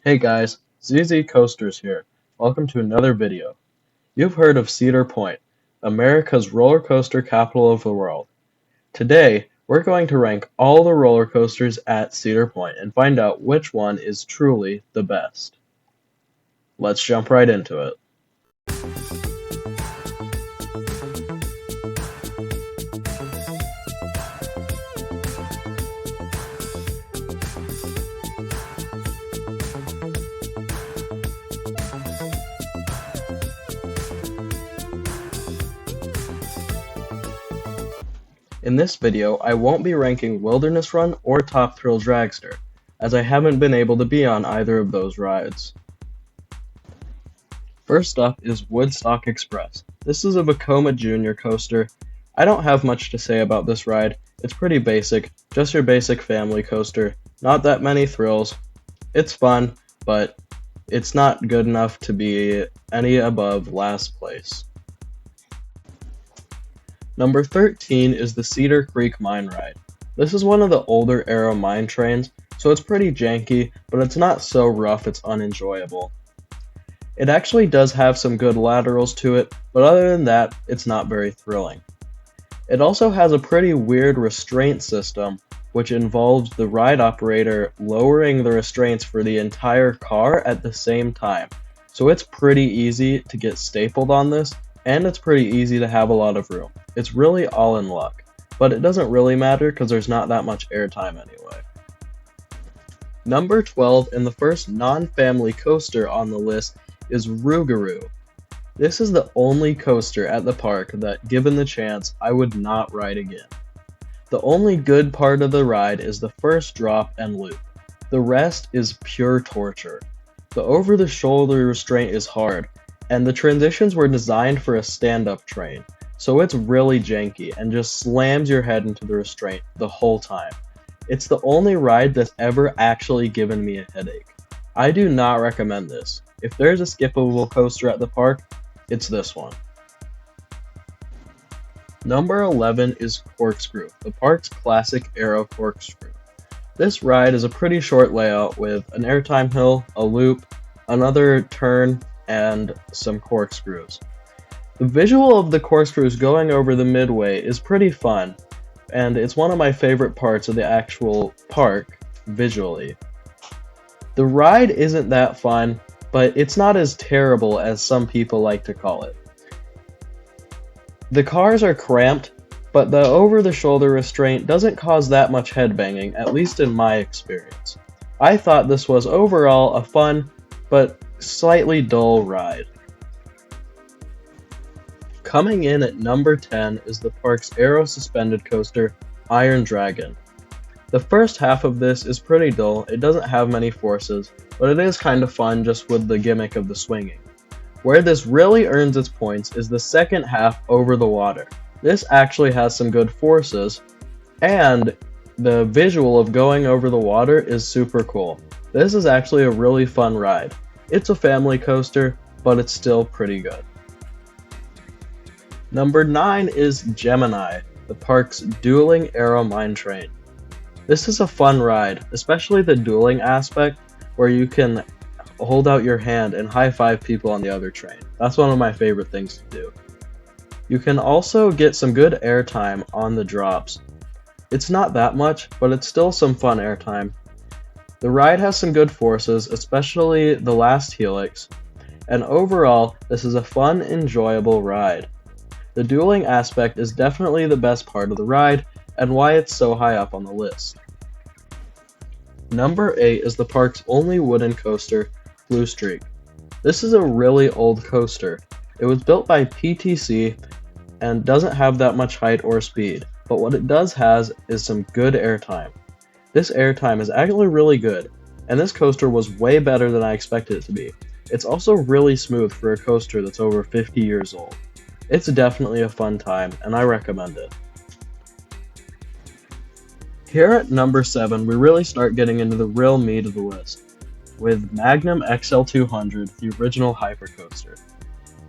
Hey guys, ZZ Coasters here. Welcome to another video. You've heard of Cedar Point, America's roller coaster capital of the world. Today, we're going to rank all the roller coasters at Cedar Point and find out which one is truly the best. Let's jump right into it. In this video, I won't be ranking Wilderness Run or Top Thrill Dragster, as I haven't been able to be on either of those rides. First up is Woodstock Express. This is a Vekoma Jr. coaster. I don't have much to say about this ride. It's pretty basic, just your basic family coaster. Not that many thrills. It's fun, but it's not good enough to be any above last place. Number 13 is the Cedar Creek Mine Ride. This is one of the older era mine trains, so it's pretty janky, but it's not so rough it's unenjoyable. It actually does have some good laterals to it, but other than that, it's not very thrilling. It also has a pretty weird restraint system, which involves the ride operator lowering the restraints for the entire car at the same time. So it's pretty easy to get stapled on this, and it's pretty easy to have a lot of room. It's really all in luck, but it doesn't really matter because there's not that much airtime anyway. Number 12 and the first non-family coaster on the list is Rougarou. This is the only coaster at the park that, given the chance, I would not ride again. The only good part of the ride is the first drop and loop. The rest is pure torture. The over-the-shoulder restraint is hard, and the transitions were designed for a stand-up train, so it's really janky and just slams your head into the restraint the whole time. It's the only ride that's ever actually given me a headache. I do not recommend this. If there's a skippable coaster at the park, it's this one. Number 11 is Corkscrew, the park's classic aero corkscrew. This ride is a pretty short layout with an airtime hill, a loop, another turn, and some corkscrews. The visual of the corkscrews going over the midway is pretty fun, and it's one of my favorite parts of the actual park, visually. The ride isn't that fun, but it's not as terrible as some people like to call it. The cars are cramped, but the over-the-shoulder restraint doesn't cause that much headbanging, at least in my experience. I thought this was overall a fun, but slightly dull ride. Coming in at number 10 is the park's aero suspended coaster, Iron Dragon. The first half of this is pretty dull, it doesn't have many forces, but it is kind of fun just with the gimmick of the swinging. Where this really earns its points is the second half over the water. This actually has some good forces, and the visual of going over the water is super cool. This is actually a really fun ride. It's a family coaster, but it's still pretty good. Number 9 is Gemini, the park's dueling aero mine train. This is a fun ride, especially the dueling aspect, where you can hold out your hand and high-five people on the other train. That's one of my favorite things to do. You can also get some good airtime on the drops. It's not that much, but it's still some fun airtime. The ride has some good forces, especially the last helix, and overall, this is a fun, enjoyable ride. The dueling aspect is definitely the best part of the ride, and why it's so high up on the list. Number 8 is the park's only wooden coaster, Blue Streak. This is a really old coaster. It was built by PTC and doesn't have that much height or speed, but what it does has is some good airtime. This airtime is actually really good, and this coaster was way better than I expected it to be. It's also really smooth for a coaster that's over 50 years old. It's definitely a fun time, and I recommend it. Here at number 7, we really start getting into the real meat of the list, with Magnum XL-200, the original hypercoaster.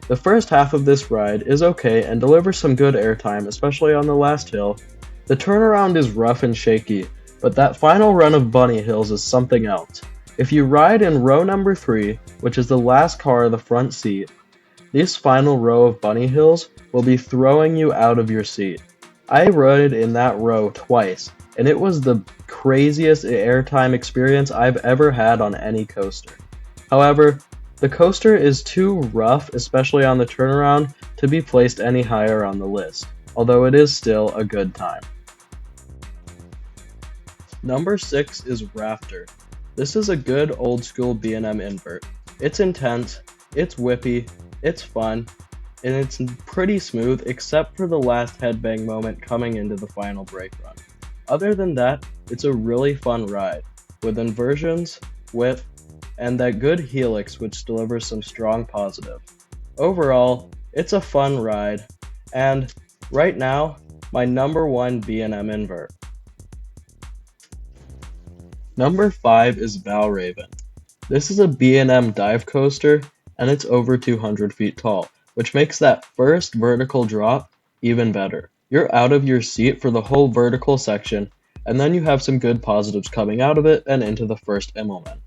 The first half of this ride is okay and delivers some good airtime, especially on the last hill. The turnaround is rough and shaky, but that final run of bunny hills is something else. If you ride in row number 3, which is the last car of the front seat, this final row of bunny hills will be throwing you out of your seat. I rode in that row twice, and it was the craziest airtime experience I've ever had on any coaster. However, the coaster is too rough, especially on the turnaround, to be placed any higher on the list, although it is still a good time. Number 6 is Raptor. This is a good old school B&M invert. It's intense, it's whippy, it's fun, and it's pretty smooth except for the last headbang moment coming into the final brake run. Other than that, it's a really fun ride, with inversions, whip, and that good helix which delivers some strong positive. Overall, it's a fun ride, and right now, my number 1 B&M invert. Number 5 is Valravn. This is a B&M dive coaster, and it's over 200 feet tall, which makes that first vertical drop even better. You're out of your seat for the whole vertical section, and then you have some good positives coming out of it and into the first amusement.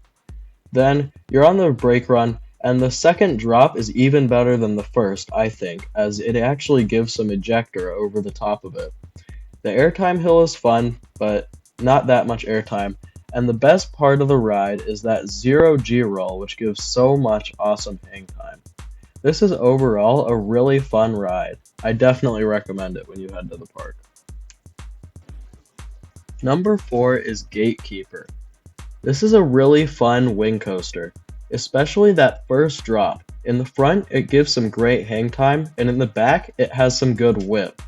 Then, you're on the brake run, and the second drop is even better than the first, I think, as it actually gives some ejector over the top of it. The airtime hill is fun, but not that much airtime, and the best part of the ride is that 0G roll, which gives so much awesome hang time. This is overall a really fun ride. I definitely recommend it when you head to the park. Number 4 is Gatekeeper. This is a really fun wing coaster, especially that first drop. In the front, it gives some great hang time, and in the back, it has some good whip.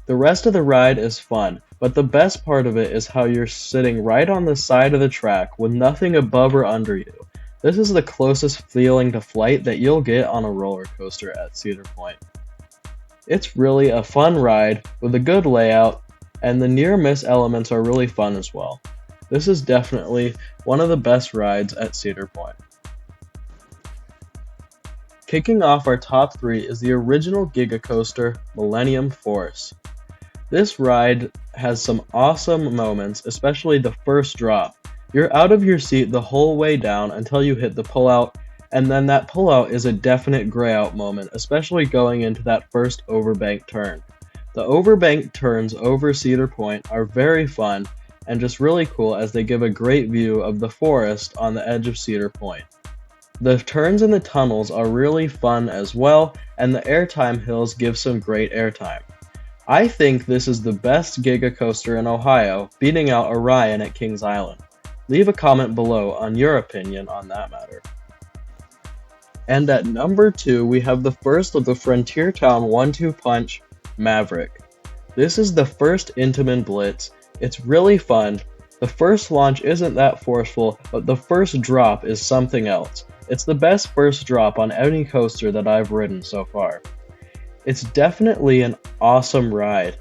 The rest of the ride is fun, but the best part of it is how you're sitting right on the side of the track with nothing above or under you. This is the closest feeling to flight that you'll get on a roller coaster at Cedar Point. It's really a fun ride with a good layout, and the near-miss elements are really fun as well. This is definitely one of the best rides at Cedar Point. Kicking off our top 3 is the original Giga Coaster, Millennium Force. This ride has some awesome moments, especially the first drop. You're out of your seat the whole way down until you hit the pullout, and then that pullout is a definite gray out moment, especially going into that first overbank turn. The overbank turns over Cedar Point are very fun and just really cool as they give a great view of the forest on the edge of Cedar Point. The turns in the tunnels are really fun as well, and the airtime hills give some great airtime. I think this is the best Giga Coaster in Ohio, beating out Orion at Kings Island. Leave a comment below on your opinion on that matter. And at number 2, we have the first of the Frontier Town 1-2 punch, Maverick. This is the first Intamin Blitz. It's really fun. The first launch isn't that forceful, but the first drop is something else. It's the best first drop on any coaster that I've ridden so far. It's definitely an awesome ride,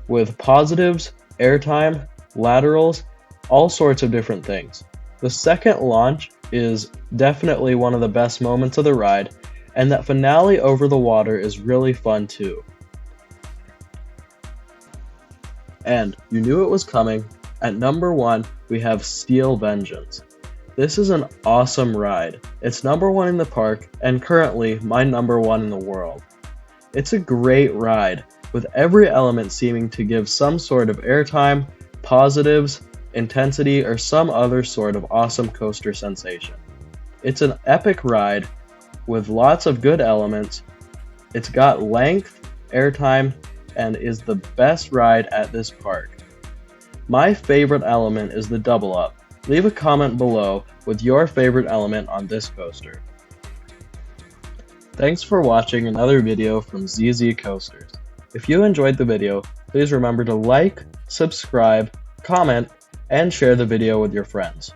with positives, airtime, laterals, all sorts of different things. The second launch is definitely one of the best moments of the ride, and that finale over the water is really fun too. And you knew it was coming. At number 1, we have Steel Vengeance. This is an awesome ride. It's number 1 in the park, and currently my number 1 in the world. It's a great ride, with every element seeming to give some sort of airtime, positives, intensity, or some other sort of awesome coaster sensation. It's an epic ride with lots of good elements. It's got length, airtime, and is the best ride at this park. My favorite element is the double up. Leave a comment below with your favorite element on this coaster. Thanks for watching another video from ZZ Coasters. If you enjoyed the video, please remember to like, subscribe, comment, and share the video with your friends.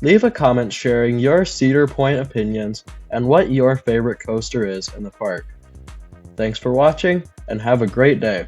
Leave a comment sharing your Cedar Point opinions and what your favorite coaster is in the park. Thanks for watching, and have a great day.